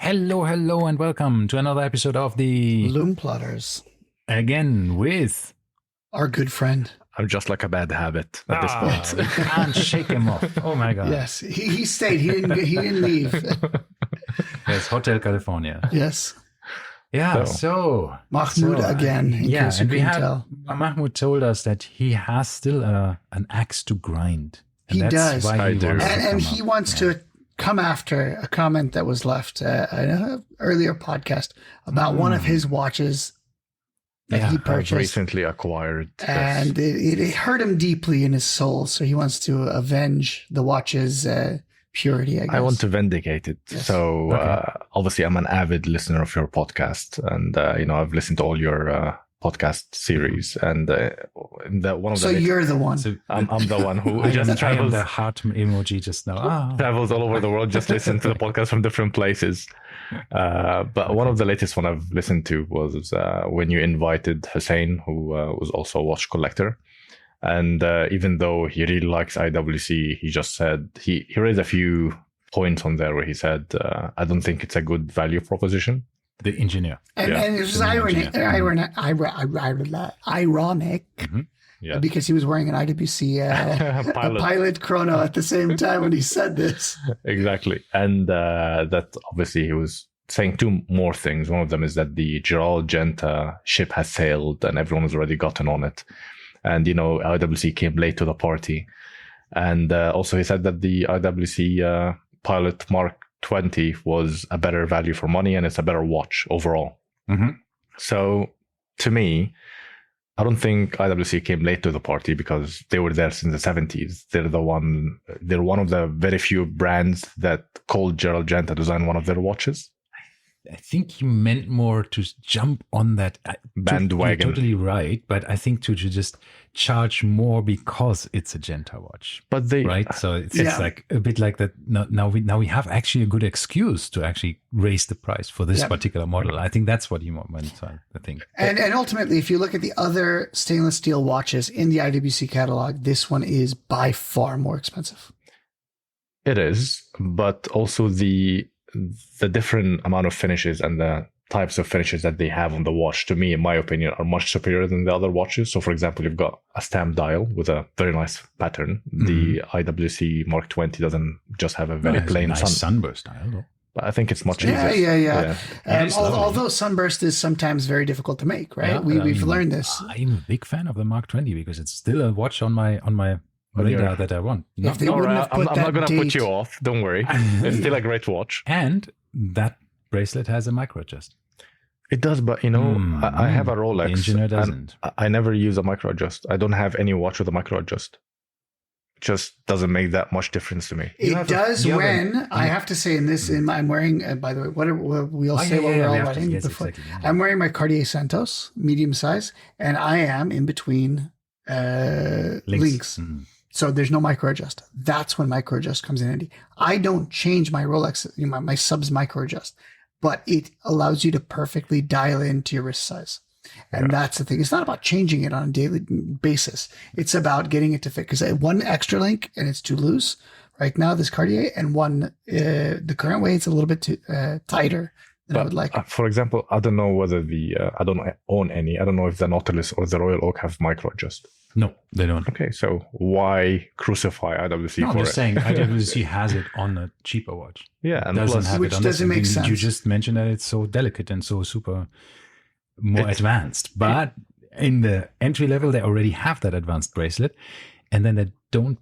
Hello, and welcome to another episode of the Lume Plotters. Again with our good friend. I'm just like a bad habit at this point. We can't shake him off. Oh my god! Yes, he stayed. He didn't leave. Yes, Hotel California. Yes. Yeah. So Mahmoud again. And we have Mahmoud told us that he has still an axe to grind. He does. Why and he wants to come after a comment that was left in an earlier podcast about one of his watches that he purchased. Recently acquired. And it hurt him deeply in his soul. So he wants to avenge the watch's purity, I guess. I want to vindicate it. Yes. So obviously I'm an avid listener of your podcast. And, I've listened to all your podcast series. And one of the... So you're the one. So I'm the one who just travels. The heart emoji just now. Travels all over the world, just listen to the podcast from different places. But one of the latest one I've listened to was when you invited Hussein, who was also a watch collector. And even though he really likes IWC, he just said, he raised a few points on there where he said, I don't think it's a good value proposition. The engineer. And it was ironic because he was wearing an IWC pilot chrono at the same time when he said this. Exactly. And that obviously he was saying two more things. One of them is that the Gerald Genta ship has sailed and everyone has already gotten on it. And, IWC came late to the party. And also he said that the IWC Pilot Mark 20 was a better value for money and it's a better watch overall. Mm-hmm. So to me, I don't think IWC came late to the party because they were there since the 70s. They're one of the very few brands that called Gerald Genta to design one of their watches. I think he meant more to jump on that bandwagon. You're totally right, but I think to just charge more because it's a Genta watch. But right, so it's like a bit like that. Now we have actually a good excuse to actually raise the price for this particular model. I think that's what he meant. I think, and ultimately, if you look at the other stainless steel watches in the IWC catalog, this one is by far more expensive. It is, but also the different amount of finishes and the types of finishes that they have on the watch, to me, in my opinion, are much superior than the other watches. So, for example, you've got a stamp dial with a very nice pattern. Mm-hmm. The IWC Mark 20 doesn't just have a very plain sunburst dial, though. But I think it's much easier. Yeah. Although sunburst is sometimes very difficult to make, right? Yeah, we've learned this. I'm a big fan of the Mark 20 because it's still a watch on my radar that I want. I'm not going to put you off. Don't worry. It's still a great watch. And that bracelet has a micro adjust. It does, but I have a Rolex. The engineer doesn't. I never use a micro adjust. I don't have any watch with a micro adjust. It just doesn't make that much difference to me. It does when I have to say I'm wearing, by the way, what we'll say while we're all writing before. Exactly, I'm wearing my Cartier Santos, medium size, and I am in between links. Mm. So there's no micro adjust. That's when micro adjust comes in handy. I don't change my Rolex, my subs micro adjust, but it allows you to perfectly dial into your wrist size. And that's the thing. It's not about changing it on a daily basis. It's about getting it to fit. Because one extra link and it's too loose right now, this Cartier, and one, the current way, it's a little bit too tighter than I would like. For example, I don't know whether I don't own any. I don't know if the Nautilus or the Royal Oak have micro adjust. No, they don't. Okay, so why crucify IWC no, for I'm just saying IWC has it on a cheaper watch. Yeah, and doesn't have which it on doesn't make sense. You just mentioned that it's so delicate and so super more advanced. But in the entry level, they already have that advanced bracelet, and then they don't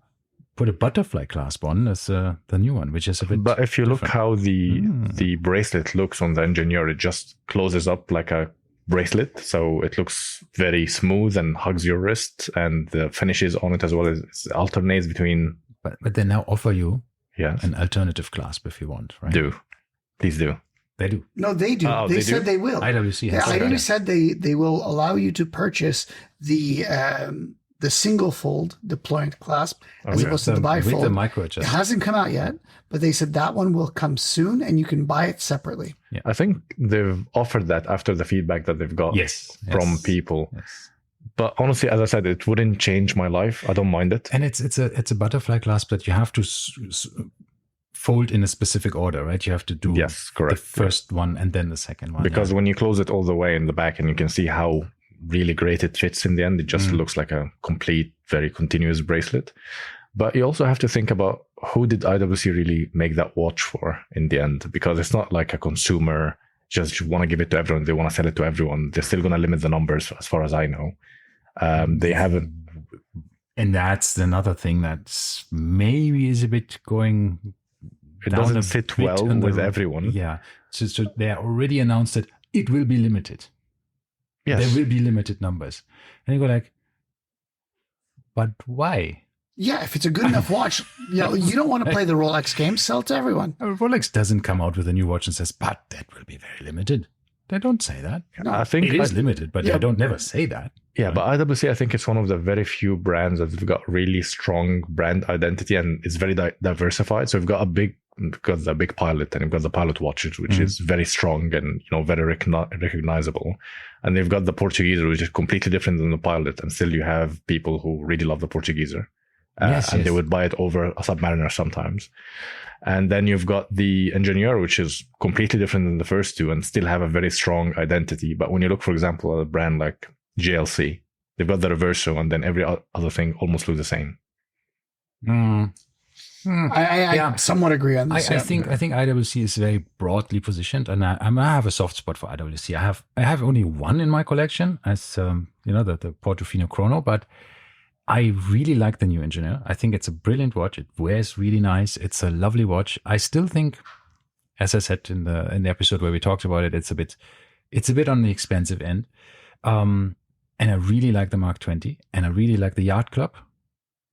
put a butterfly clasp on as the new one, which is a bit. But if you different. Look how the bracelet looks on the Ingenieur, it just closes up like a bracelet, so it looks very smooth and hugs your wrist, and the finishes on it as well as alternates between. But they now offer you yes. an alternative clasp if you want, right? Please do. They do. No, they do. They said they will. IWC has IWC said they will allow you to purchase the single fold deployment clasp as opposed to the bifold. With the micro adjust. It hasn't come out yet, but they said that one will come soon and you can buy it separately. Yeah. I think they've offered that after the feedback that they've got from people. Yes. But honestly, as I said, it wouldn't change my life. I don't mind it. And it's a butterfly clasp that you have to fold in a specific order, right? You have to do correct. The first one and then the second one. Because when you close it all the way in the back and you can see how really great it fits in the end, it just looks like a complete, very continuous bracelet. But you also have to think about who did IWC really make that watch for in the end? Because it's not like a consumer just want to give it to everyone. They want to sell it to everyone. They're still going to limit the numbers as far as I know. They haven't. And that's another thing that's maybe is a bit going. It doesn't fit well with everyone. Yeah. So they already announced that it will be limited. Yes. There will be limited numbers. And you go like, but why? Yeah, if it's a good enough watch, you don't want to play the Rolex game, sell it to everyone. Rolex doesn't come out with a new watch and says, but that will be very limited. They don't say that. No, I think it is limited, but they don't never say that. Yeah, but IWC, I think it's one of the very few brands that have got really strong brand identity, and it's very diversified. So we've got a big Pilot, and we've got the Pilot watches, which is very strong and very recognizable. And they've got the Portugueser, which is completely different than the Pilot, and still you have people who really love the Portugueser. They would buy it over a Submariner sometimes. And then you've got the Ingenieur, which is completely different than the first two and still have a very strong identity. But when you look, for example, at a brand like JLC, they've got the Reverso, and then every other thing almost looks the same. I somewhat agree on this. I think IWC is very broadly positioned, and I have a soft spot for IWC. I have only one in my collection, as the Portofino Chrono, but I really like the new Ingenieur. I think it's a brilliant watch. It wears really nice. It's a lovely watch. I still think, as I said in the episode where we talked about it, it's a bit on the expensive end. And I really like the Mark 20, and I really like the Yacht Club.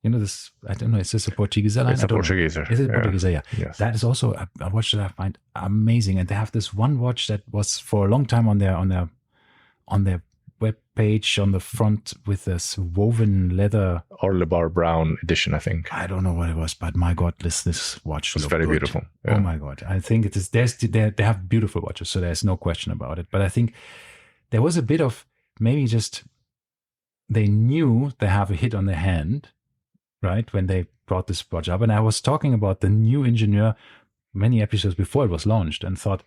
This, I don't know, is this a Portugueser line? It's a Portugueser. Is it a Portugueser? Yeah. Yes. That is also a watch that I find amazing. And they have this one watch that was for a long time on their web page on the front with this woven leather. Or Le Bar Brown edition, I think. I don't know what it was, but my God, this watch was very beautiful. Yeah. Oh my God. I think it is, they have beautiful watches, so there's no question about it. But I think there was a bit of maybe just, they knew they have a hit on their hand, right, when they brought this watch up. And I was talking about the new Ingenieur many episodes before it was launched and thought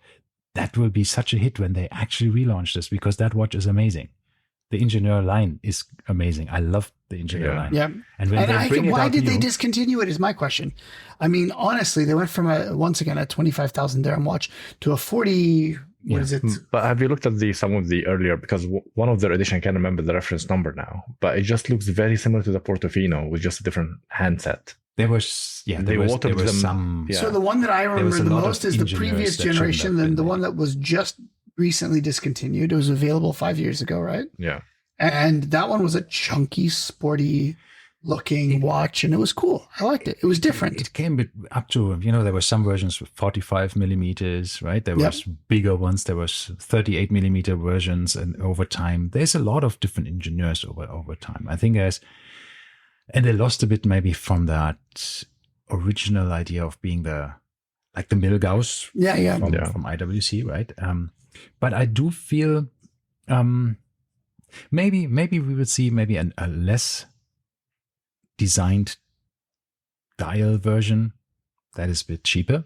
that will be such a hit when they actually relaunch this, because that watch is amazing. The Ingenieur line is amazing. I love the Ingenieur line. Yeah. And when why did they discontinue it is my question. I mean, honestly, they went from once again a 25,000 dirham watch to a 40. What is it? But have you looked at some of the earlier, because one of their edition, I can't remember the reference number now, but it just looks very similar to the Portofino with just a different handset. There was some. Yeah. So the one that I remember the most is the previous generation, then the one that was just recently discontinued. It was available 5 years ago, right? Yeah. And that one was a chunky, sporty looking watch, and it was cool. I liked it. It was different. It came up to, there were some versions with 45 millimeters, right? There was bigger ones. There was 38 millimeter versions, and over time, there's a lot of different Ingenieurs over time. I think and they lost a bit maybe from that original idea of being the Milgauss from IWC, right? But I do feel maybe we would see maybe a less designed dial version that is a bit cheaper.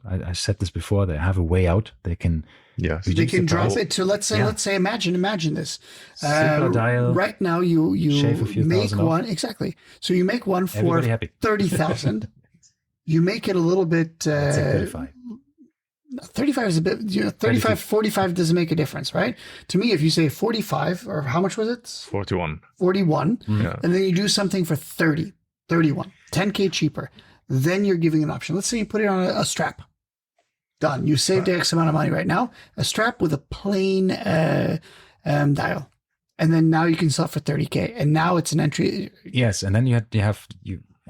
I said this before, they have a way out. They can drop it to, let's say imagine this. Simpler dial. Right now you shave a few make one off. Exactly. So you make one for 30,000. You make it a little bit 35. 35 is a bit, 35, 45 doesn't make a difference, right? To me, if you say 45, or how much was it? 41. 41, yeah. And then you do something for 30, 31, 10K cheaper, then you're giving an option. Let's say you put it on a strap. Done. You saved X amount of money right now. A strap with a plain dial. And then now you can sell it for 30K. And now it's an entry. Yes. And then you have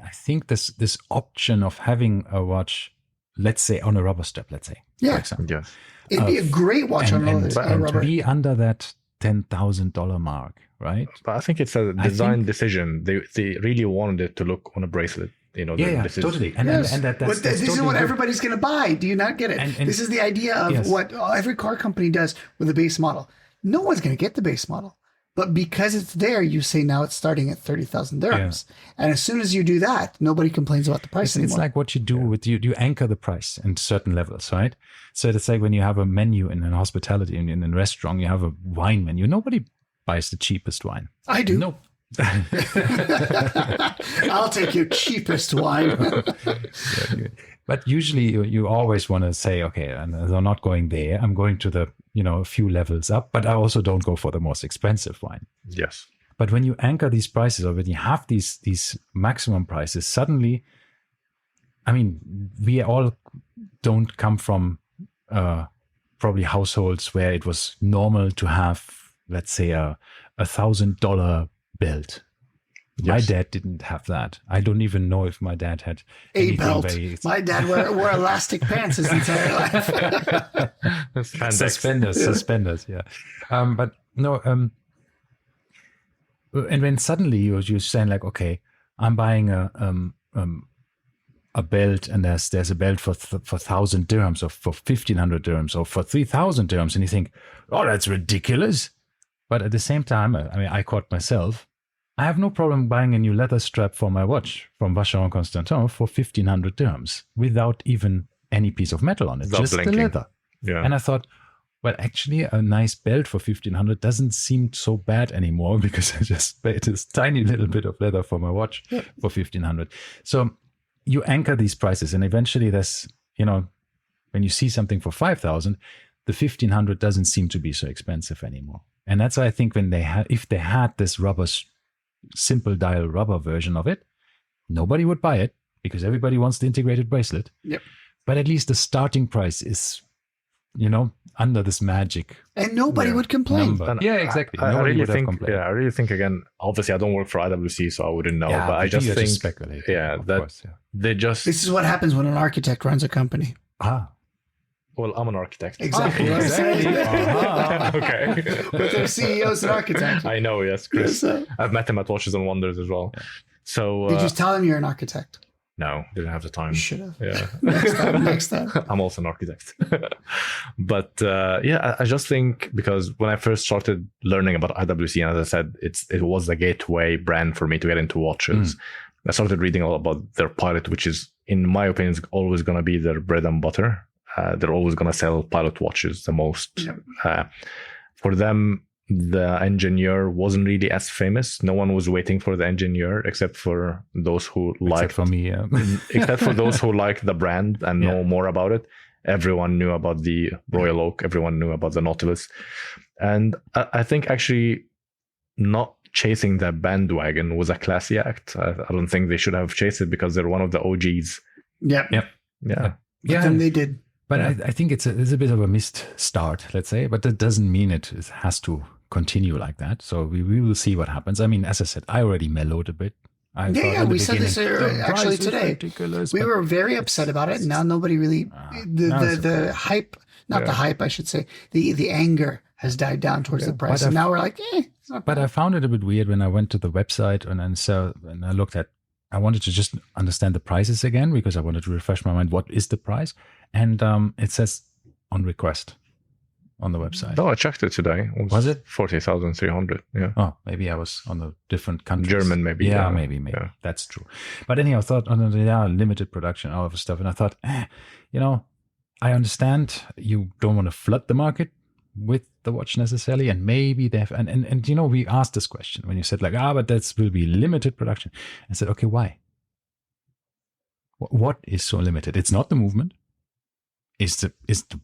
I think this option of having a watch, let's say on a rubber strap, let's say. Yeah. For example. Yes. It'd be a great watch on rubber. Be under that $10,000 mark, right? But I think it's a design decision. They really wanted it to look on a bracelet. Totally. And this that's is totally what good. everybody's going to buy. Do you not get it? And this is the idea of what every car company does with a base model. No one's going to get the base model. But because it's there, you say now it's starting at 30,000 dirhams. And as soon as you do that, nobody complains about the price anymore. It's like what you do with you anchor the price in certain levels, right? So it's like when you have a menu in an hospitality, in a restaurant, you have a wine menu. Nobody buys the cheapest wine. I do. Nope. I'll take your cheapest wine. But usually you always want to say, okay, and I'm not going there. I'm going to the, a few levels up, but I also don't go for the most expensive wine. Yes. But when you anchor these prices, or when you have these maximum prices, suddenly, I mean, we all don't come from probably households where it was normal to have, let's say, a $1,000 belt. Yes. My dad didn't have that. I don't even know if my dad had a belt. My dad wore elastic pants his entire life. Suspenders, yeah. But no, and when suddenly you're saying like, okay, I'm buying a belt, and there's a belt for 1,000 dirhams, or for 1,500 dirhams, or for 3,000 dirhams, and you think, oh, that's ridiculous. But at the same time, I mean, I caught myself. I have no problem buying a new leather strap for my watch from Vacheron Constantin for 1,500 dirhams without even any piece of metal on it, just blinking. The leather. Yeah. And I thought, well, actually, a nice belt for 1,500 doesn't seem so bad anymore, because I just paid this tiny little bit of leather for my watch for 1,500. So you anchor these prices, and eventually there's, when you see something for 5,000, the 1,500 doesn't seem to be so expensive anymore. And that's why I think if they had this simple dial rubber version of it, nobody would buy it, because everybody wants the integrated bracelet. Yep. But at least the starting price is, under this magic. And nobody would complain. Yeah, exactly. I really think, again, obviously I don't work for IWC, so I wouldn't know, but I just think, speculate. They just... This is what happens when an architect runs a company. Well, I'm an architect. Exactly. Okay. But their CEO's an architect. I know, yes, Chris. Yes, I've met him at Watches and Wonders as well. Yeah. So did you tell him you're an architect? No, didn't have the time. You should have. Yeah. Next time. I'm also an architect. But I just think, because when I first started learning about IWC, and as I said, it was the gateway brand for me to get into watches. I started reading all about their pilot, which is, in my opinion, is always going to be their bread and butter. They're always going to sell pilot watches the most. Yep. For them, the Ingenieur wasn't really as famous. No one was waiting for the Ingenieur, except for those who except for me, yeah. Except for those who like the brand and know more about it. Everyone knew about the Royal Oak. Everyone knew about the Nautilus. And I think actually not chasing that bandwagon was a classy act. I don't think they should have chased it, because they're one of the OGs. Yeah. But then they did. But I think it's a bit of a missed start, let's say, but that doesn't mean it has to continue like that. So we will see what happens. I mean, as I said, I already mellowed a bit. We said this actually today. We were very upset about it. Now nobody really, the hype, not the hype, I should say, the anger has died down towards the price. And now we're like, it's not bad. But I found it a bit weird when I went to the website and I looked at, I wanted to just understand the prices again, because I wanted to refresh my mind. What is the price? And it says on request on the website. No, I checked it today. Was it 40,300? Yeah. Oh, maybe I was on a different country. German, maybe. Yeah, maybe. Yeah. That's true. But anyhow, I thought, limited production, all of the stuff. And I thought, I understand you don't want to flood the market with the watch necessarily, and maybe they have, and we asked this question when you said like, but that will be limited production. I said, okay, why? What is so limited? It's not the movement. Is the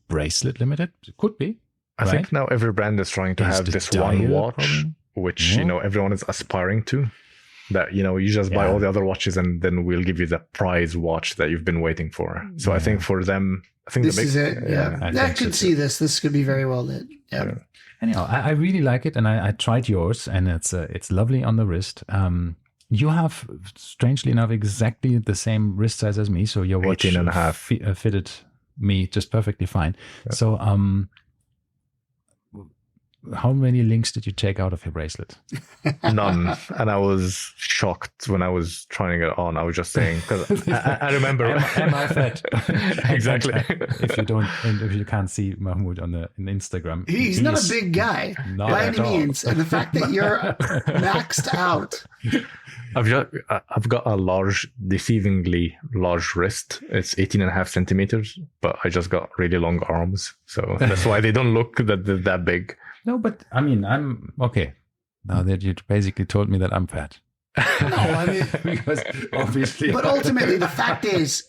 bracelet limited? It could be. I think now every brand is trying to have this one watch, which everyone is aspiring to. That you just buy all the other watches, and then we'll give you the prize watch that you've been waiting for. So I think for them, this is it. I could see this. This could be very well lit. Yeah. Anyhow, I really like it, and I tried yours, and it's lovely on the wrist. You have, strangely enough, exactly the same wrist size as me, so your watch 18.5 fitted me just perfectly fine. So how many links did you take out of your bracelet? None. And I was shocked when I was trying it on. I was just saying, because I remember. Am I fat? Exactly. If you can't see Mahmoud on Instagram, he's not a big guy by any means. And the fact that you're maxed out. I've got a deceivingly large wrist. It's 18.5 centimeters, but I just got really long arms. So that's why they don't look that big. No, but I mean, I'm okay. Now that you basically told me that I'm fat. No, I mean, because obviously. But ultimately, the fact is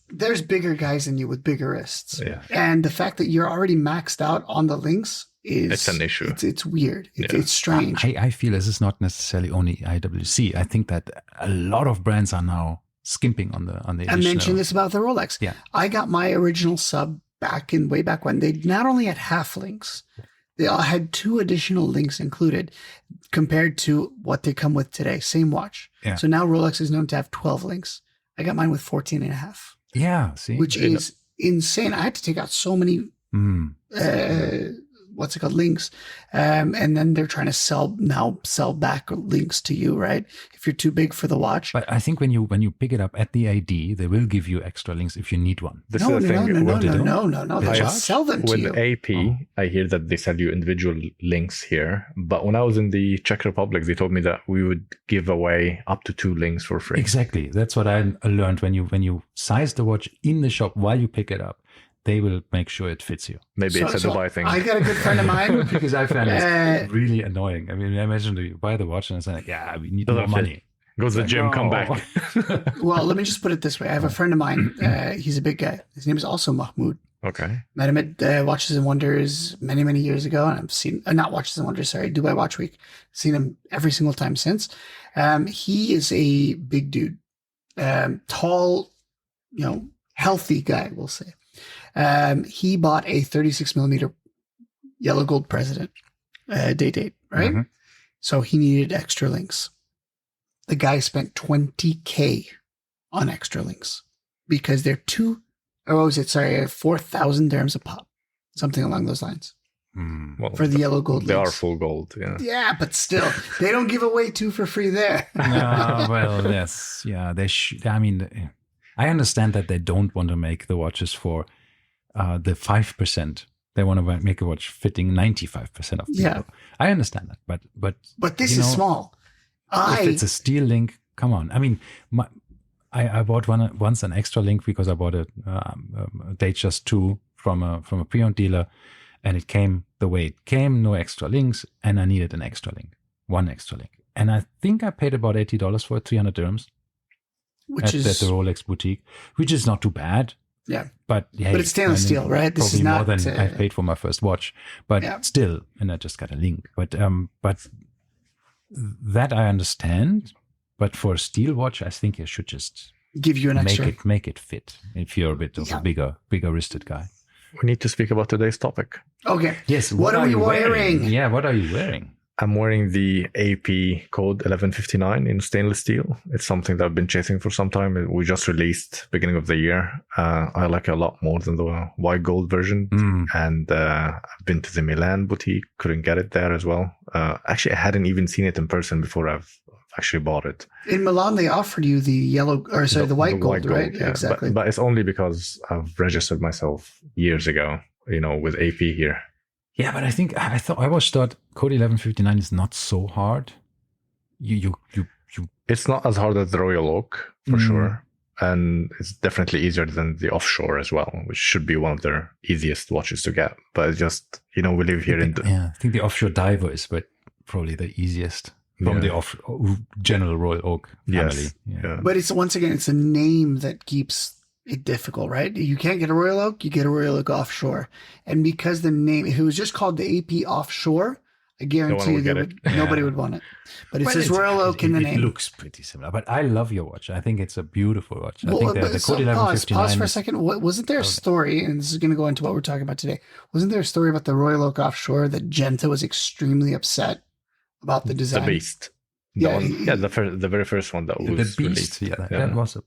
there's bigger guys than you with bigger wrists. Yeah. And the fact that you're already maxed out on the links it's an issue. It's weird. It's strange. I feel this is not necessarily only IWC. I think that a lot of brands are now skimping on the. I mentioned this about the Rolex. Yeah. I got my original sub way back when. They not only had half links, they all had 2 additional links included compared to what they come with today. Same watch. Yeah. So now Rolex is known to have 12 links. I got mine with 14.5. Yeah. See, which is insane. I had to take out so many. What's it called, links, and then they're trying to sell back links to you, right? If you're too big for the watch. But I think when you pick it up at the ID, they will give you extra links if you need one. No. They just sell them to you. With AP, I hear that they sell you individual links here. But when I was in the Czech Republic, they told me that we would give away up to 2 links for free. Exactly. That's what I learned when you size the watch in the shop while you pick it up. They will make sure it fits you. Maybe it's a Dubai thing. I got a good friend of mine. Because I found it really annoying. I mean, I imagine you buy the watch and it's like, yeah, we need more money. Go to the gym, come back. Well, let me just put it this way. I have a friend of mine. He's a big guy. His name is also Mahmoud. Okay. Met him at Watches and Wonders many, many years ago. And I've seen, not Watches and Wonders, sorry, Dubai Watch Week. Seen him every single time since. He is a big dude. Tall, healthy guy, we'll say. He bought a 36 millimeter yellow gold president date, right? Mm-hmm. So he needed extra links. The guy spent $20,000 on extra links because they're 4,000 dirhams a pop, something along those lines. Well, for the yellow gold they links. Are full gold, yeah. Yeah, but still, they don't give away 2 for free there. No, well, yes, yeah. I mean, I understand that they don't want to make the watches for the 5%. They want to make a watch fitting 95% of people. Yeah. I understand that, but this is small. If it's a steel link, come on. I mean, I bought once an extra link because I bought a Datejust 2 from a pre-owned dealer, and it came the way it came, no extra links, and I needed an extra link, 1 extra link, and I think I paid about $80 for it, 300 dirhams, at the Rolex boutique, which is not too bad. Yeah, but it's stainless steel, right? This is not more than I paid for my first watch, but still, and I just got a link. But that I understand. But for a steel watch, I think you should just give you an extra. Make it fit if you're a bit of a bigger wristed guy. We need to speak about today's topic. Okay. Yes. What are you wearing? Yeah. What are you wearing? I'm wearing the AP code 1159 in stainless steel. It's something that I've been chasing for some time. We just released beginning of the year. I like it a lot more than the white gold version. And I've been to the Milan boutique, couldn't get it there as well. Actually, I hadn't even seen it in person before I've actually bought it. In Milan, they offered you the the white gold, right? Yeah, exactly. But it's only because I've registered myself years ago, with AP here. Yeah, but I always thought code 1159 is not so hard. You. It's not as hard as the Royal Oak for sure, and it's definitely easier than the Offshore as well, which should be one of their easiest watches to get. But it's just we live here I think the Offshore Diver is probably the easiest from the general Royal Oak family. Yes. Yeah. But it's a name that keeps it difficult, right? You can't get a Royal Oak, you get a Royal Oak Offshore. And because the name, if it was just called the AP Offshore, I guarantee nobody would want it. But it says Royal Oak in the name. It looks pretty similar. But I love your watch. I think it's a beautiful watch. I think the Code 1159. Pause for a second. Wasn't there a story, and this is going to go into what we're talking about today, wasn't there a story about the Royal Oak Offshore that Genta was extremely upset about the design? The Beast. The very first one that was the Beast. Released. That was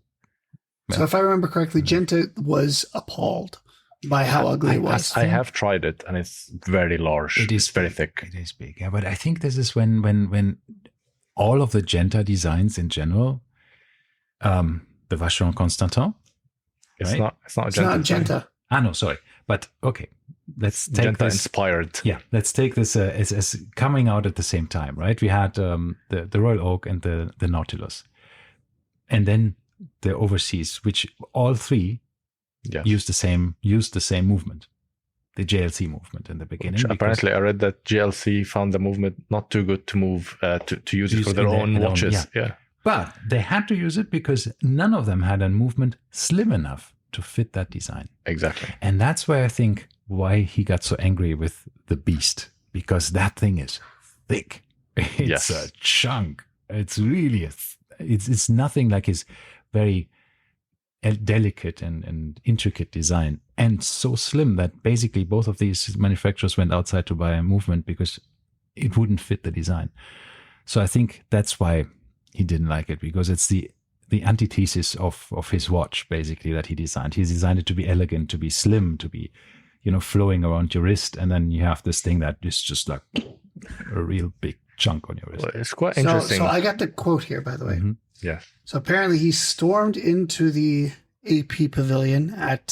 So if I remember correctly, Genta was appalled by how ugly it was. I have tried it, and it's very large. It's very thick. It is big. Yeah, but I think this is when all of the Genta designs in general, the Vacheron Constantin. It's right? not. It's not It's not Genta. No, sorry. But okay, let's take Genta this inspired. Yeah, let's take this as coming out at the same time, right? We had the Royal Oak and the Nautilus, and then the Overseas, which all three used the same movement, the JLC movement in the beginning. Which apparently, I read that JLC found the movement not too good to move to use it for their own watches. Yeah. But they had to use it because none of them had a movement slim enough to fit that design. Exactly. And that's why I think why he got so angry with the Beast, because that thing is thick. It's a chunk. It's really it's nothing like his very delicate and intricate design, and so slim that basically both of these manufacturers went outside to buy a movement because it wouldn't fit the design. So I think that's why he didn't like it, because it's the antithesis of his watch, basically, that he designed. He designed it to be elegant, to be slim, to be, flowing around your wrist. And then you have this thing that is just like a real big chunk on your wrist. Well, it's quite interesting. So I got the quote here, by the way. Mm-hmm. Yeah. So apparently he stormed into the AP pavilion at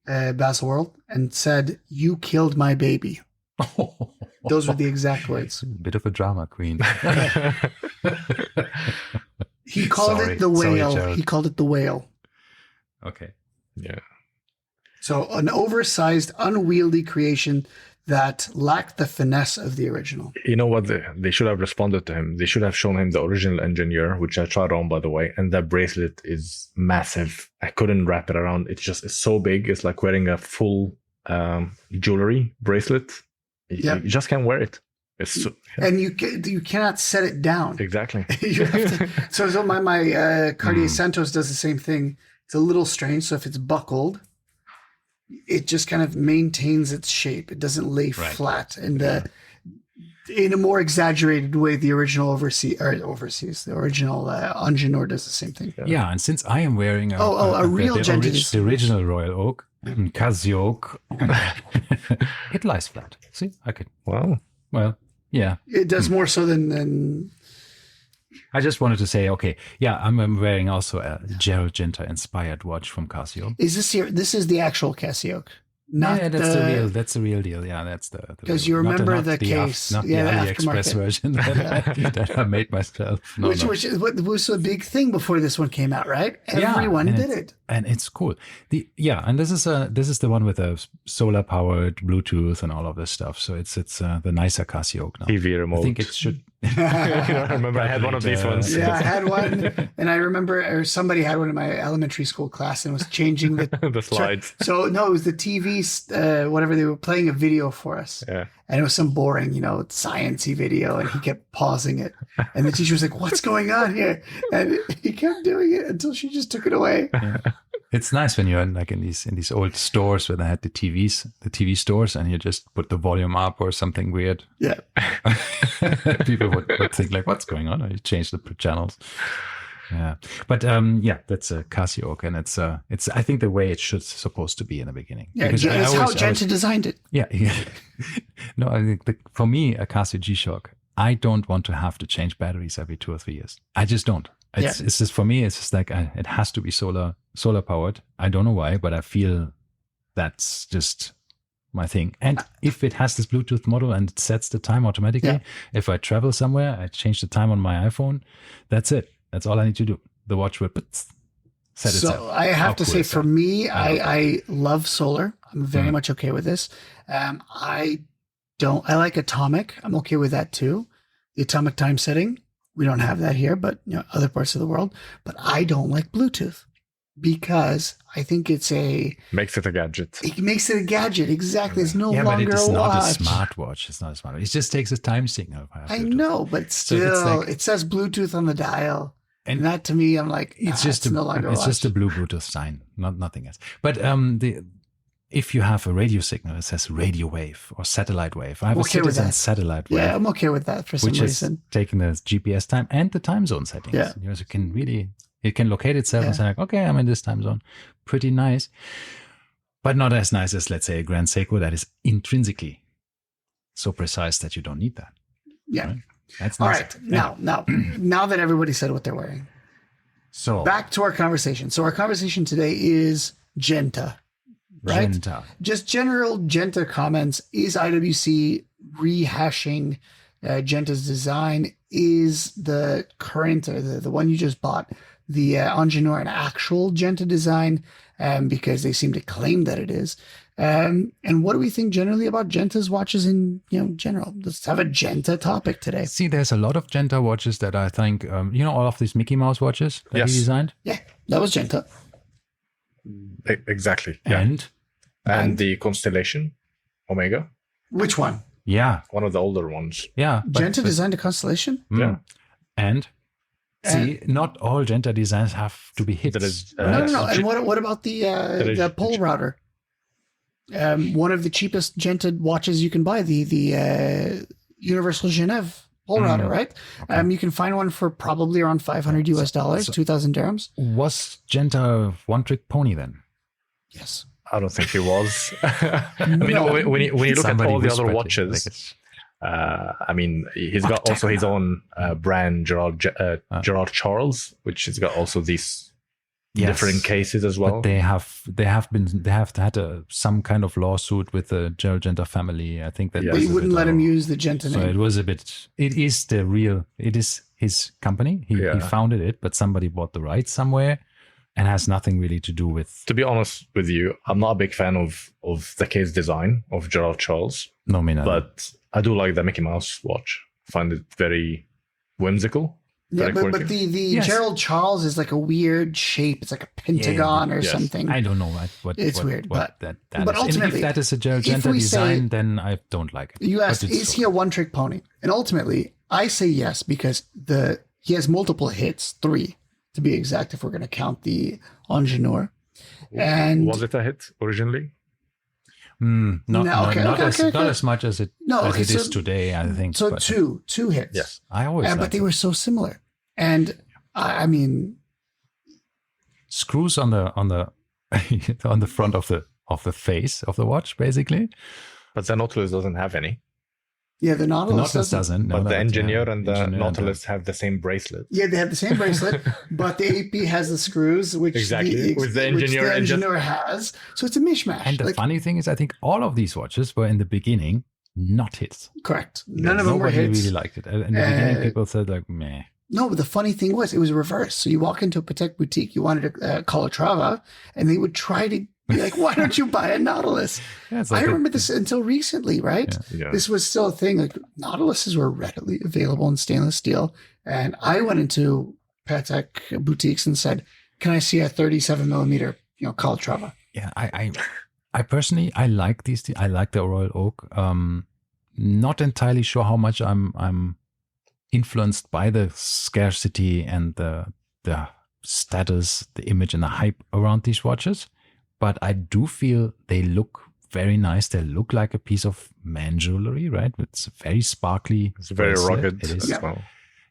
Baselworld and said, "You killed my baby." Those were the exact words. Bit of a drama queen. He called it the whale. Sorry, he called it the whale. Okay. Yeah. So an oversized, unwieldy creation that lacked the finesse of the original. You know what? They should have responded to him. They should have shown him the original Ingenieur, which I tried on, by the way. And that bracelet is massive. I couldn't wrap it around. It's so big. It's like wearing a full jewelry bracelet. You just can't wear it. And you cannot set it down. Exactly. You have to, so my Cartier Santos does the same thing. It's a little strange. So if it's buckled, it just kind of maintains its shape. It doesn't lay flat. And in a more exaggerated way, the original the original Ingenieur does the same thing. Yeah, and since I am wearing the original Royal Oak, Casio Oak, it lies flat. See, I could. Wow. Well, yeah. It does more so than. I just wanted to say, okay, yeah, I'm wearing also a Gerald Genta inspired watch from Casio. Is this here? This is the actual Casio. That's the real deal. Yeah, that's the because you remember the case, not the AliExpress version that I made myself. Which was a big thing before this one came out, right? Everyone did it, and it's cool. And this is the one with a solar powered Bluetooth and all of this stuff. So it's the nicer Casio now. TV remote. I think it should. I remember I had one of these ones. Yeah, I had one, and I remember somebody had one in my elementary school class and was changing the slides. So no, it was the TV, whatever, they were playing a video for us. Yeah. And it was some boring, sciencey video, and he kept pausing it. And the teacher was like, "What's going on here?" And he kept doing it until she just took it away. Yeah. It's nice when you're in these old stores where they had the TV stores, and you just put the volume up or something weird. Yeah. People would think like, "What's going on?" Or you change the channels. Yeah, but that's a Casio, and it's I think the way it should supposed to be in the beginning. Yeah, that's how Genta designed it. Yeah. No, I think for me, a Casio G-Shock, I don't want to have to change batteries every 2 or 3 years. I just don't. It's just, for me, it's just like it has to be solar powered. I don't know why, but I feel that's just my thing. And if it has this Bluetooth model and it sets the time automatically, if I travel somewhere, I change the time on my iPhone. That's it. That's all I need to do. The watch will set itself. So I have to say, for me, I love solar. I'm very much okay with this. I like atomic. I'm okay with that too. The atomic time setting. We don't have that here, but other parts of the world. But I don't like Bluetooth because I think makes it a gadget. It makes it a gadget. Exactly. It's no longer but it's a not watch. a smartwatch. It's not a smartwatch. It just takes a time signal. I know, but still, it says Bluetooth on the dial. And that, to me, I'm like, it's no longer a watch. It's just a blue Bluetooth sign, nothing else. But if you have a radio signal, it says radio wave or satellite wave. I have a Citizen satellite wave. Yeah, I'm okay with that for some reason. Which is taking the GPS time and the time zone settings. Yeah. It can locate itself and say, like, okay, I'm in this time zone. Pretty nice. but not as nice as, let's say, a Grand Seiko that is intrinsically so precise that you don't need that. Yeah. Right? That's All nice. right. Now that everybody said what they're wearing, So back to our conversation. So our conversation today is Genta, right? Genta. Just general Genta comments. Is IWC rehashing Genta's design? Is the current, or the one you just bought, the Ingenieur, an actual Genta design? Because they seem to claim that it is. And what do we think generally about Genta's watches in general? Let's have a Genta topic today. See, there's a lot of Genta watches that I think, all of these Mickey Mouse watches that he designed? Yeah, that was Genta. Exactly. Yeah. And the Constellation Omega. Which one? Yeah. One of the older ones. Yeah. Genta designed a Constellation? Yeah. And see, not all Genta designs have to be hits. No. And what about the pole router? One of the cheapest Genta watches you can buy, the Universal Genève pole router, right? Okay. You can find one for probably around $500 US, 2,000 dirhams. Was Genta a one-trick pony then? Yes. I don't think he was. I mean, when you look at all the other watches, he's got also his own brand, Gerard Charles, which has got also these different cases as well. But they have had some kind of lawsuit with the Gerald Genta family. I think that they wouldn't let him use the Genta name. So it was a bit. It is his company. He founded it, but somebody bought the rights somewhere. And has nothing really to do with... To be honest with you, I'm not a big fan of the case design of Gerald Charles. No, me neither. But I do like the Mickey Mouse watch. I find it very whimsical. Yeah, but the Gerald Charles is like a weird shape. It's like a pentagon or something. I don't know what it's weird, but that ultimately, if that is a Gerald Genta design, then I don't like it. You asked, is he a one-trick pony? And ultimately, I say yes, because he has multiple hits, 3. To be exact, if we're going to count the Ingenieur. And was it a hit originally? Not as much as it is today, I think. So two hits. Yes, I always. But they were so similar, and I mean, screws on the on the front of the face of the watch, basically. But the Nautilus doesn't have any. Yeah, the Nautilus doesn't. But the Ingenieur and the Nautilus have the same bracelet. Yeah, they have the same bracelet, but the AP has the screws, which with the Ingenieur has. So it's a mishmash. And the funny thing is, I think all of these watches were in the beginning not hits. Correct. None of them were hits. Nobody really liked it. In the beginning, people said like, meh. No, but the funny thing was, it was reversed. So you walk into a Patek boutique, you wanted a Calatrava, and they would try to be like, why don't you buy a Nautilus? I remember this until recently, right? Yeah. This was still a thing. Like, Nautiluses were readily available in stainless steel. And I went into Patek boutiques and said, can I see a 37 millimeter, Calatrava? Yeah, I personally, I like these. I like the Royal Oak. Not entirely sure how much I'm influenced by the scarcity and the status, the image and the hype around these watches. But I do feel they look very nice. They look like a piece of man jewelry, right? It's very sparkly. It's very rugged as well.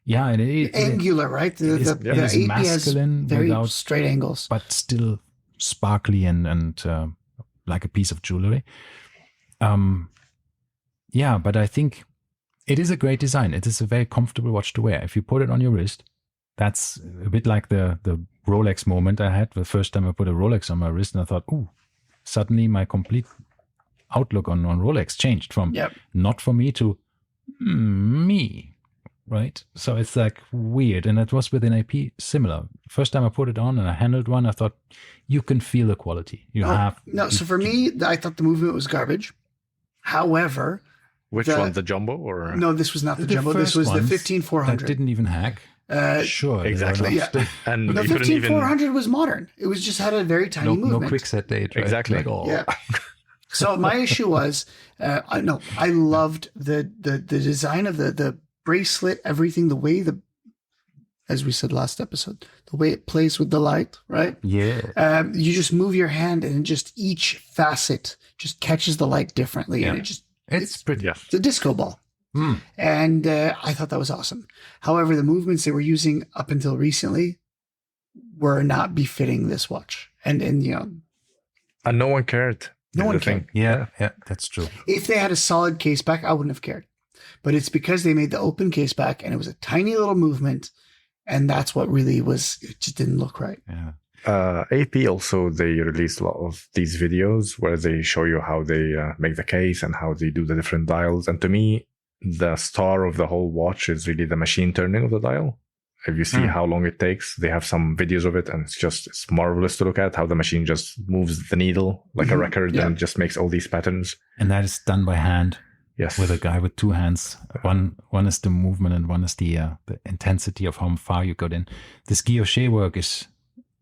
Yeah, and angular, right? The AP masculine, has very straight angles, but still sparkly and like a piece of jewelry. Yeah, but I think it is a great design. It is a very comfortable watch to wear. If you put it on your wrist, that's a bit like the Rolex moment I had the first time I put a Rolex on my wrist, and I thought, ooh, suddenly my complete outlook on Rolex changed from not for me to me, right? So it's like weird. And it was with an AP similar. First time I put it on and I handled one, I thought, you can feel the quality. So for me, I thought the movement was garbage. However, which one, the Jumbo or? No, this was not the Jumbo. This was the 15400. That didn't even hack. Sure, exactly. Yeah. And the 15400 was modern. It was just had a very tiny movement. No quick set date. Right? Exactly. Yeah. So my issue was, I loved the design of the bracelet, everything, the way as we said last episode, the way it plays with the light, right? Yeah. You just move your hand and just each facet just catches the light differently, and it's pretty. It's a disco ball. And I thought that was awesome. However, the movements they were using up until recently were not befitting this watch. And And no one cared. No one cared. Yeah, that's true. If they had a solid case back, I wouldn't have cared. But it's because they made the open case back and it was a tiny little movement. And that's what really was, it just didn't look right. Yeah. AP also, they released a lot of these videos where they show you how they make the case and how they do the different dials. And to me, the star of the whole watch is really the machine turning of the dial. If you see how long it takes, they have some videos of it, and it's marvelous to look at how the machine just moves the needle like a record and just makes all these patterns. And that is done by hand. Yes. With a guy with two hands. One is the movement and one is the intensity of how far you got in. This guilloche work is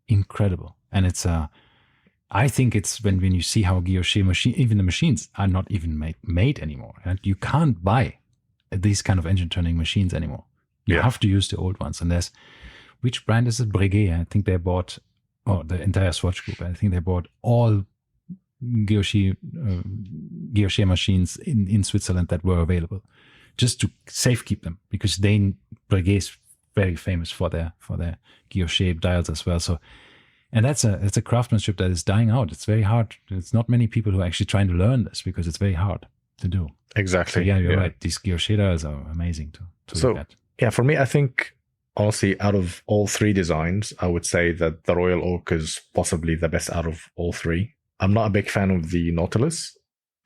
incredible. And it's I think it's when you see how guilloche machine, even the machines are not even made anymore. And you can't buy these kind of engine turning machines anymore. You have to use the old ones. And there's, which brand is it? Breguet. I think they bought, the entire Swatch group. I think they bought all guilloche machines in Switzerland that were available, just to safekeep them, because Breguet is very famous for their guilloche dials as well. So, and it's a craftsmanship that is dying out. It's very hard. It's not many people who are actually trying to learn this because it's very hard to do. Exactly. So you're right. These guilloche dials are amazing to look at. Yeah, for me, I think, honestly, out of all three designs, I would say that the Royal Oak is possibly the best out of all three. I'm not a big fan of the Nautilus.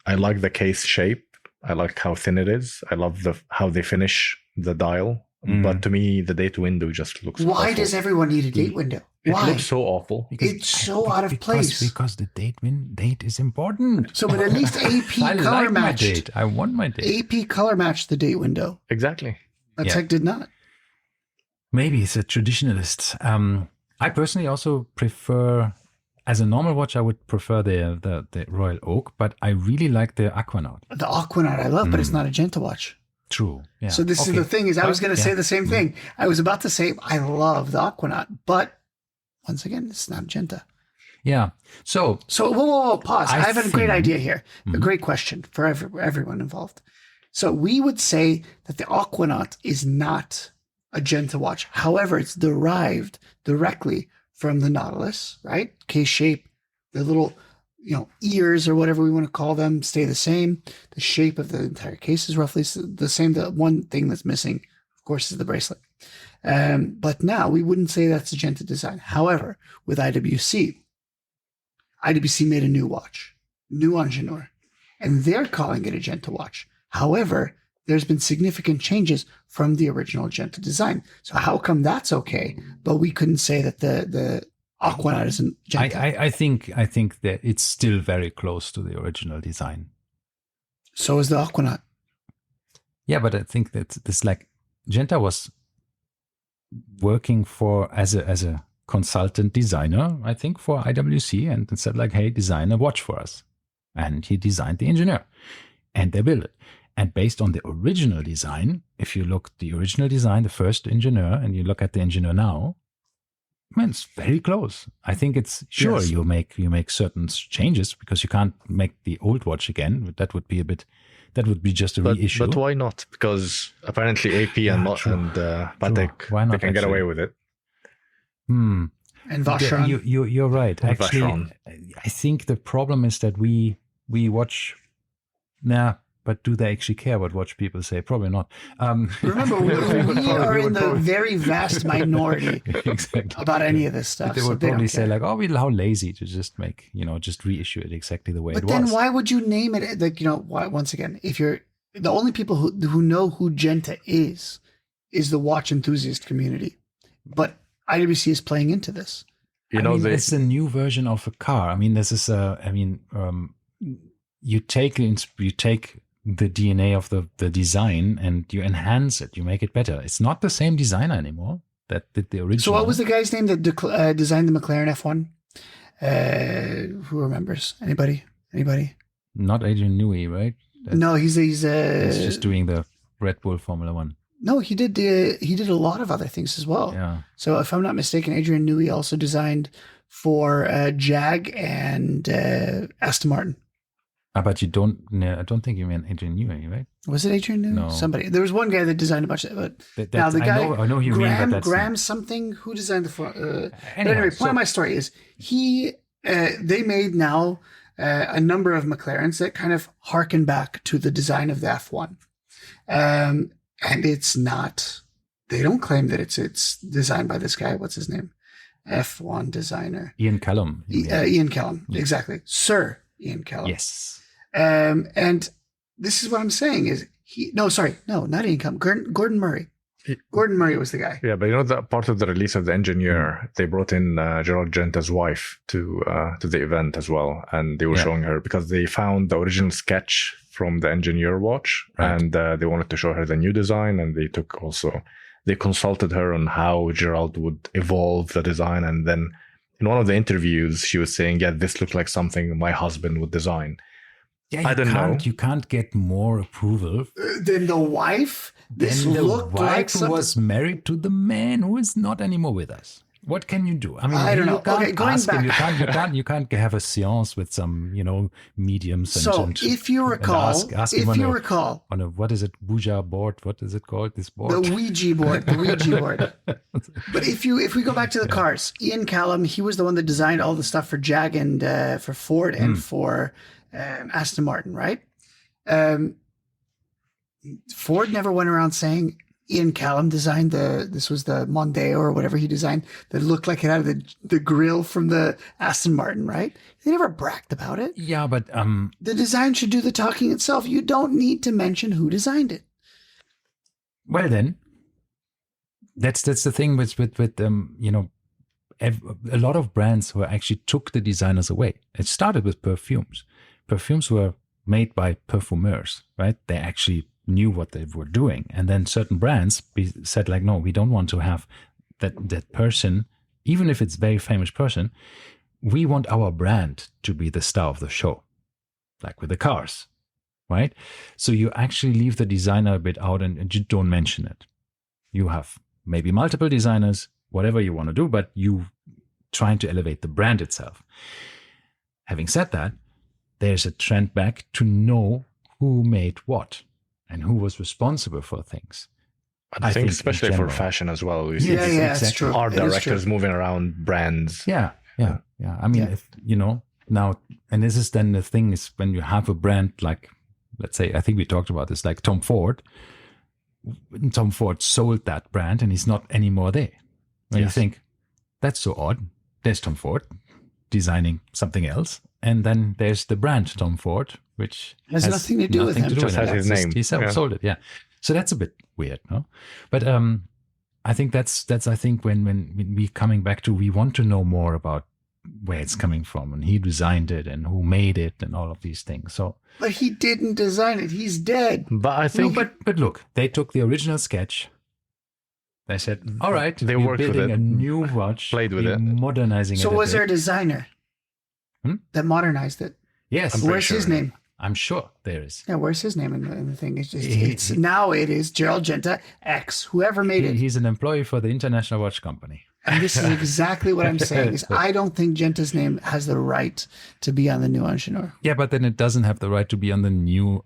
I like the case shape. I like how thin it is. I love how they finish the dial. But to me, the date window just looks Why awful. does everyone need a date window? It Why? looks so awful. It's so out of place. Because the date is important. So, but at least AP I color like my matched. date. I want my date. AP color matched the date window. Exactly. That tech did not. Maybe it's a traditionalist. I personally also prefer, as a normal watch, I would prefer the Royal Oak, but I really like the Aquanaut. The Aquanaut I love, but it's not a Genta watch. True. Yeah. So this is the thing, is I was going to say the same thing. I was about to say I love the Aquanaut, but once again, it's not a Genta. Yeah. So whoa, pause. I have a great idea here. A great question for everyone involved. So we would say that the Aquanaut is not a Genta watch. However, it's derived directly from the Nautilus, right? Case shape, the little, ears or whatever we want to call them stay the same. The shape of the entire case is roughly the same. The one thing that's missing, of course, is the bracelet. But now we wouldn't say that's a Genta design. However, with IWC made a new watch, new Ingenieur, and they're calling it a Genta watch. However, there's been significant changes from the original Genta design. So how come that's okay, but we couldn't say that the Aquanaut isn't Genta? I think that it's still very close to the original design. So is the Aquanaut. Yeah, but I think that this, like, Genta was working as a consultant designer, I think, for IWC, and said, like, hey, design a watch for us. And he designed the Ingenieur, and they built it. And based on the original design, if you look at the original design, the first Ingenieur, and you look at the Ingenieur now, man, it's very close. I think it's sure you make certain changes because you can't make the old watch again. That would be just a reissue. But why not? Because apparently AP and Patek, they can get away with it. And Vacheron. You're right. And actually, Vacheron. I think the problem is that we watch. But do they actually care what watch people say? Probably not. Remember, we are in the very vast minority about any of this stuff. They would probably say, like, oh, how lazy to just make, just reissue it exactly the way it was. But then why would you name it? Like, why, once again, if you're the only people who know who Genta is the watch enthusiast community. But IWC is playing into this. It's a new version of a car. I mean, this is you take the DNA of the design and you enhance it, you make it better. It's not the same designer anymore that did the original. So what was the guy's name that designed the McLaren F1? Who remembers? Anybody? Not Adrian Newey, right? No, he's just doing the Red Bull Formula One. No, he did a lot of other things as well. Yeah. So if I'm not mistaken, Adrian Newey also designed for Jag and Aston Martin. But I don't think you mean Adrian Newey, right? Was it Adrian Newey? No. Somebody. There was one guy that designed a bunch of it. But now the guy, I know who you mean, but that's Graham something, who designed the... Anyway, point of my story is he they made now a number of McLarens that kind of harken back to the design of the F1. And it's not, they don't claim that it's designed by this guy. What's his name? F1 designer. Ian Callum. Ian Callum, exactly. Sir Ian Callum. Yes. And this is what I'm saying is not Ian Callum, Gordon Murray. Gordon Murray was the guy. Yeah, but that part of the release of the Engineer, they brought in Gerald Genta's wife to the event as well, and they were showing her because they found the original sketch from the Engineer watch, and they wanted to show her the new design, and they consulted her on how Gerald would evolve the design, and then in one of the interviews, she was saying, "Yeah, this looked like something my husband would design." Yeah, I don't know. You can't get more approval than the wife. This looked like something. Was married to the man who is not anymore with us. What can you do? I mean, I don't know. Okay, you can't have a séance with some, mediums. And if you recall, on a what is it, Ouija board? What is it called? This board, the Ouija board, But if we go back to the cars, Ian Callum, he was the one that designed all the stuff for Jag and for Ford and for Aston Martin, right? Ford never went around saying Ian Callum designed this was the Mondeo or whatever he designed that looked like it had the grill from the Aston Martin, right? They never bragged about it. Yeah, but the design should do the talking itself. You don't need to mention who designed it. Well, then, that's the thing with a lot of brands who actually took the designers away. It started with perfumes. Perfumes were made by perfumeurs, right? They actually knew what they were doing. And then certain brands said like, no, we don't want to have that person, even if it's a very famous person, we want our brand to be the star of the show, like with the cars, right? So you actually leave the designer a bit out and you don't mention it. You have maybe multiple designers, whatever you want to do, but you trying to elevate the brand itself. Having said that, there's a trend back to know who made what and who was responsible for things. I think especially for fashion as well. We see that's true. Art directors moving around brands. Yeah. I mean, if now, and this is then the thing is when you have a brand like, let's say, I think we talked about this, like Tom Ford. Tom Ford sold that brand and he's not anymore there. And you think, that's so odd. There's Tom Ford designing something else. And then there's the brand Tom Ford, which has nothing to do with him. Just has his name. He sold it, So that's a bit weird, no? But I think that's I think when we coming back to, we want to know more about where it's coming from and he designed it and who made it and all of these things. So, but he didn't design it. He's dead. But I think, but look, they took the original sketch. They said, all right, they worked with it, a new watch, played with it, modernizing it. So was there a designer that modernized it? Yes. Where's his name? I'm sure there is. Yeah, where's his name in the thing? It's now it is Gerald Genta X, whoever made it. He's an employee for the International Watch Company. And this is exactly what I'm saying. Is I don't think Genta's name has the right to be on the new Ingenieur. Yeah, but then it doesn't have the right to be on the new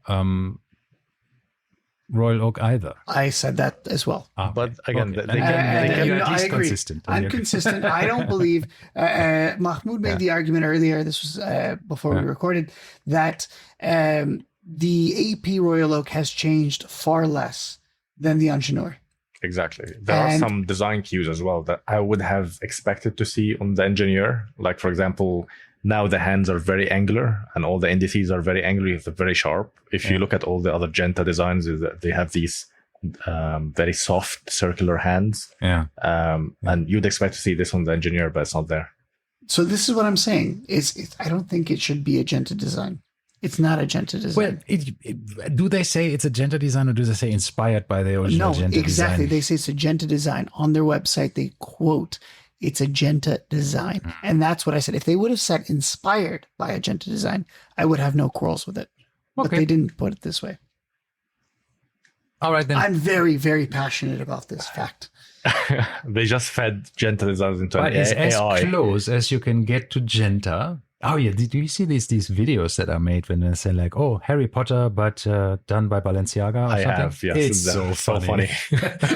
Royal Oak either. I said that as well. But again, okay. I agree. Consistent. I'm consistent. I don't believe Mahmoud made the argument earlier. This was before we recorded that the AP Royal Oak has changed far less than the Ingenieur. Exactly. There are some design cues as well that I would have expected to see on the Ingenieur. Like, for example, now the hands are very angular and all the indices are very angular, very sharp. If you look at all the other Genta designs, they have these very soft circular hands. And you'd expect to see this on the Ingenieur, but it's not there. So this is what I'm saying. I don't think it should be a Genta design. It's not a Genta design. Well, do they say it's a Genta design or do they say inspired by the original Genta design? No, exactly. They say it's a Genta design. On their website, they quote, it's a Genta design. And that's what I said. If they would have said inspired by a Genta design, I would have no quarrels with it. Okay. But they didn't put it this way. All right, then. I'm very, very passionate about this fact. They just fed Genta designs into an AI. It's as AI. close as you can get to Genta Oh yeah, do you see these videos that are made when they say like, "Oh, Harry Potter, but done by Balenciaga"? Or I something? have, yes. It's so funny.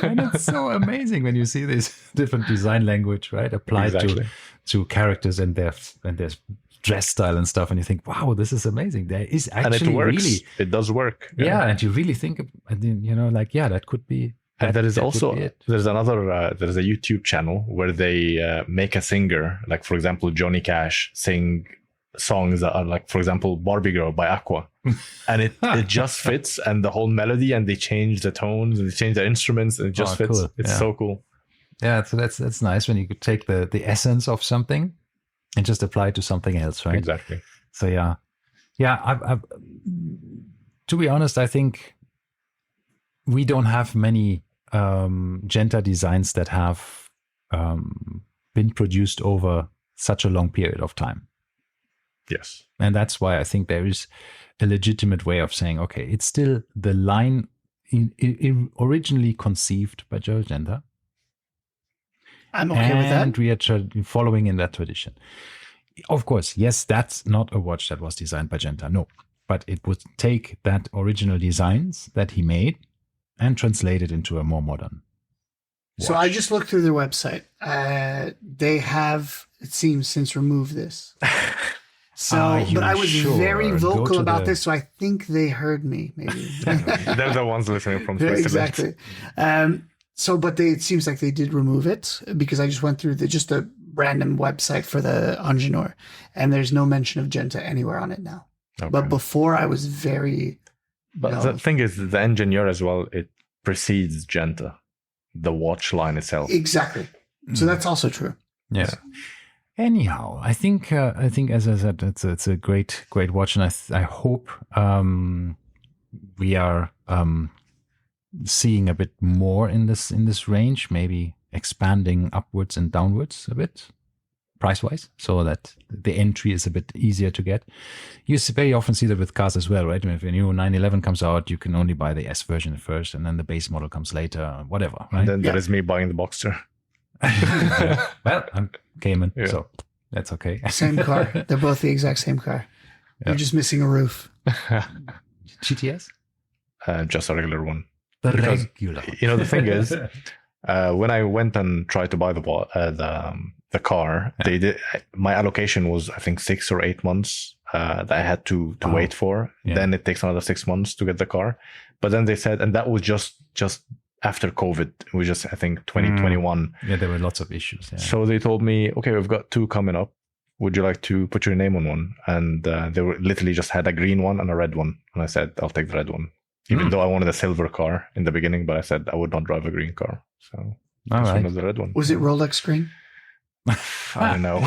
And it's so amazing when you see this different design language, right, applied to characters and their dress style and stuff, and you think, "Wow, this is amazing." There is actually and it works. Really, it does work. Yeah, and you really think, like, yeah, that could be. And there is also there's a YouTube channel where they make a singer, like for example Johnny Cash, sing songs that are like, for example, Barbie Girl by Aqua, and it just fits, and the whole melody, and they change the tones and they change the instruments, and it just fits. Cool. It's so cool. Yeah, so that's nice when you could take the essence of something and just apply it to something else, right? Exactly. So yeah. I've to be honest, I think we don't have many Genta designs that have been produced over such a long period of time. Yes. And that's why I think there is a legitimate way of saying, okay, it's still the line originally conceived by Joe Genta. I'm okay with that. And we are following in that tradition. Of course, yes, that's not a watch that was designed by Genta, no. But it would take that original designs that he made and translate it into a more modern watch. So I just looked through their website. They have, it seems, since removed this. So, but I was very vocal about this, so I think they heard me. Maybe they're the ones listening from Switzerland. Exactly. But it seems like they did remove it, because I just went through just a random website for the Ingenieur, and there's no mention of Genta anywhere on it now. Okay. But before, I was very. But the thing is, the Ingenieur as well, it precedes Genta, the watch line itself. Exactly. So that's also true. Yeah. Anyhow, I think as I said, it's a great watch, and I hope we are seeing a bit more in this range, maybe expanding upwards and downwards a bit price wise, so that the entry is a bit easier to get. You very often see that with cars as well, right? If a new 911 comes out, you can only buy the S version first, and then the base model comes later, whatever. Right? And then there is me buying the Boxster. Well, I'm Cayman, so that's okay. Same car. They're both the exact same car. You're just missing a roof. GTS? Just a regular one. Regular. The thing is, when I went and tried to buy the car, they did. My allocation was, I think, 6 or 8 months that I had to wait for. Yeah. Then it takes another 6 months to get the car. But then they said, and that was just after COVID, it was just, I think, 2021. Yeah, there were lots of issues. Yeah. So they told me, okay, we've got 2 coming up. Would you like to put your name on one? And they were literally just had a green one and a red one. And I said, I'll take the red one. Even though I wanted a silver car in the beginning, but I said I would not drive a green car. So this one was the red one. Was it Rolex green? I don't know.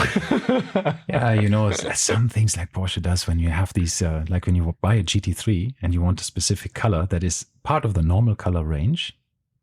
Yeah, some things like Porsche does when you have these, like when you buy a GT3 and you want a specific color that is part of the normal color range,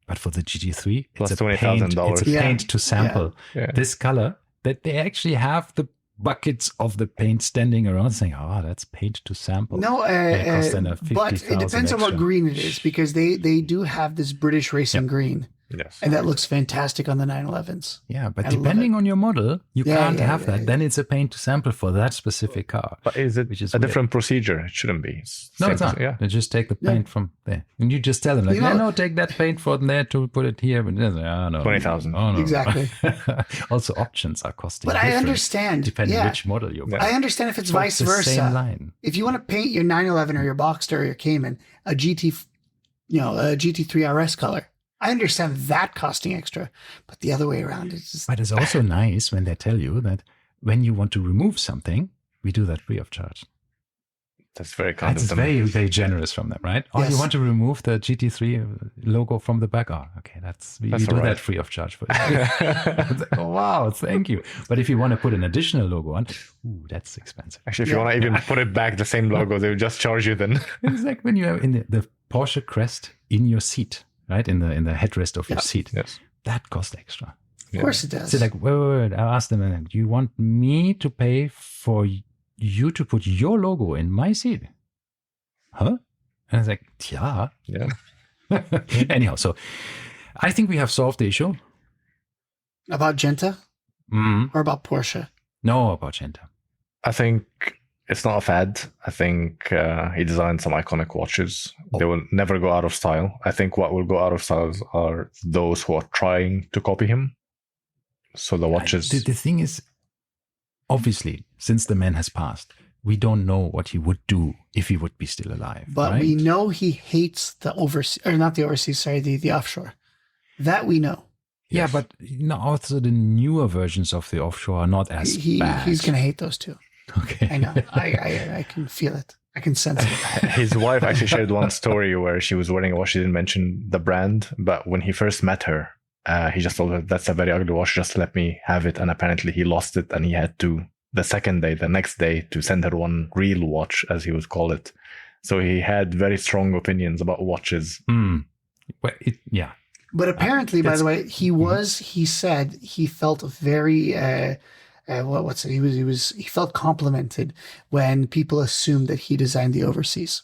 but for the GT3, plus it's $20,000. It's a paint to sample this color, that they actually have the buckets of the paint standing around saying, that's paint to sample. No, but it depends on what green it is, because they do have this British racing green. Yes. And that looks fantastic on the 911s. Yeah, but depending on your model, you can't have that. Then it's a paint to sample for that specific car. But is it a different procedure? It shouldn't be. No, it's not. Yeah. They just take the paint from there. And you just tell them, like, no, take that paint from there to put it here. But no. 20,000. Oh, no. Exactly. Also, options are costing. But I understand. Depending which model you're buying. I understand if it's vice versa. Same line. If you want to paint your 911 or your Boxster or your Cayman a GT3 RS color, I understand that costing extra, but the other way around is just... But it's also nice when they tell you that when you want to remove something, we do that free of charge. That's very kind of them. Very, very generous from them, right? Oh, you want to remove the GT3 logo from the back? Oh, okay, we do that free of charge for you. Like, oh, wow, thank you. But if you want to put an additional logo on, that's expensive. Actually, if you want to even put it back, the same logo, they will just charge you then. It's like when you have in the Porsche crest in your seat. Right, in the headrest of your seat. Yes. That costs extra. Of course it does. So like, wait. I asked them, do you want me to pay for you to put your logo in my seat? Huh? And I was like, yeah. Anyhow, so I think we have solved the issue. About Genta? Or about Porsche? No, about Genta. I think it's not a fad. I think he designed some iconic watches. They will never go out of style. I think what will go out of style are those who are trying to copy him. So the watches... The thing is, obviously, since the man has passed, we don't know what he would do if he would be still alive. But right? we know he hates the overseas, or not the overseas, sorry, the offshore. That we know. Yeah, but also the newer versions of the offshore are not as bad. He's going to hate those two. Okay. I know. I can feel it. I can sense it. His wife actually shared one story where she was wearing a watch. She didn't mention the brand, but when he first met her, he just told her, that's a very ugly watch. Just let me have it. And apparently he lost it, and he had to, the next day, to send her one real watch, as he would call it. So he had very strong opinions about watches. Well, yeah. But apparently, by the way, he said he felt very, he felt complimented when people assumed that he designed the overseas.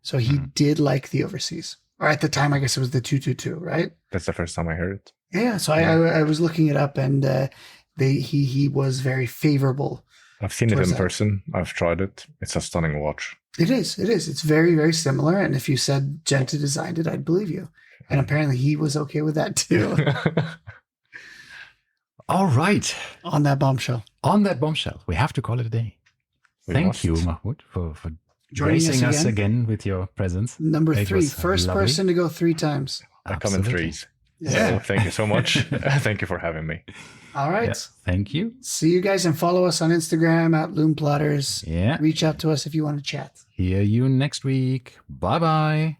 So he did like the overseas. Or at the time, I guess it was the 222, right? That's the first time I heard it. Yeah. So I was looking it up, and he was very favorable. I've seen it in person. I've tried it. It's a stunning watch. It is. It's very, very similar. And if you said Genta designed it, I'd believe you. And apparently he was okay with that too. All right. On that bombshell, we have to call it a day. Thank you, Mahmoud, for gracing us again with your presence. Number 3, first person to go 3 times. I come in threes. Yeah. So thank you so much. Thank you for having me. All right. Yeah, thank you. See you guys, and follow us on Instagram at Lume Plotters. Yeah. Reach out to us if you want to chat. Hear you next week. Bye-bye.